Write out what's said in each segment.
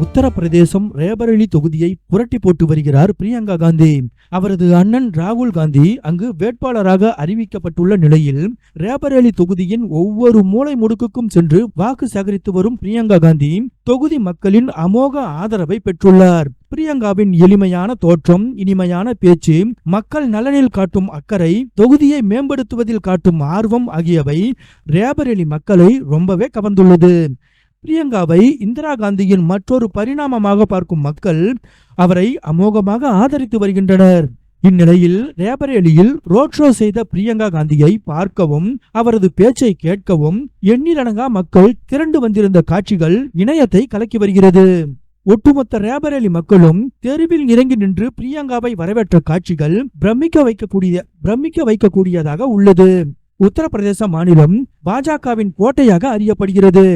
உத்தரப்பிரதேசம் ரேபரேலி தொகுதியை புரட்டி போட்டு வருகிறார் பிரியங்கா காந்தி. அவரது அண்ணன் ராகுல் காந்தி அங்கு வேட்பாளராக அறிவிக்கப்பட்டுள்ள நிலையில் ரேபரேலி தொகுதியின் ஒவ்வொரு மூலை முடுக்குக்கும் சென்று வாக்கு சேகரித்து வரும் பிரியங்கா காந்தி தொகுதி மக்களின் அமோக ஆதரவை பெற்றுள்ளார். பிரியங்காவின் எளிமையான தோற்றம், இனிமையான பேச்சு, மக்கள் நலனில் காட்டும் அக்கறை, தொகுதியை மேம்படுத்துவதில் காட்டும் ஆர்வம் ஆகியவை ரேபரேலி மக்களை ரொம்பவே கவர்ந்துள்ளது. பிரியங்காவை இந்திரா காந்தியின் மற்றொரு பரிணாமமாக பார்க்கும் மக்கள் அவரை அமோகமாக ஆதரித்து வருகின்றனர். இந்நிலையில் ரேபரேலியில் ரோட் ஷோ செய்த பிரியங்கா காந்தியை பார்க்கவும் அவரது பேச்சை கேட்கவும் எண்ணிலடங்கா மக்கள் திரண்டு வந்திருந்த காட்சிகள் இணையத்தை கலக்கி வருகிறது. ஒட்டுமொத்த ரேபரேலி மக்களும் தெருவில் இறங்கி நின்று பிரியங்காவை வரவேற்ற காட்சிகள் பிரமிக்க வைக்கக்கூடியதாக உள்ளது. உத்தரப்பிரதேச மாநிலம் பாஜகவின் கோட்டையாக அறியப்படுகிறது.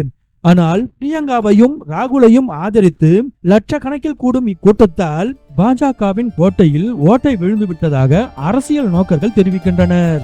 ஆனால் பிரியங்காவையும் ராகுலையும் ஆதரித்து லட்சக்கணக்கில் கூடும் இக்கூட்டத்தால் பாஜகவின் கோட்டையில் ஓட்டை விழுந்து விட்டதாக அரசியல் நோக்கர்கள் தெரிவிக்கின்றனர்.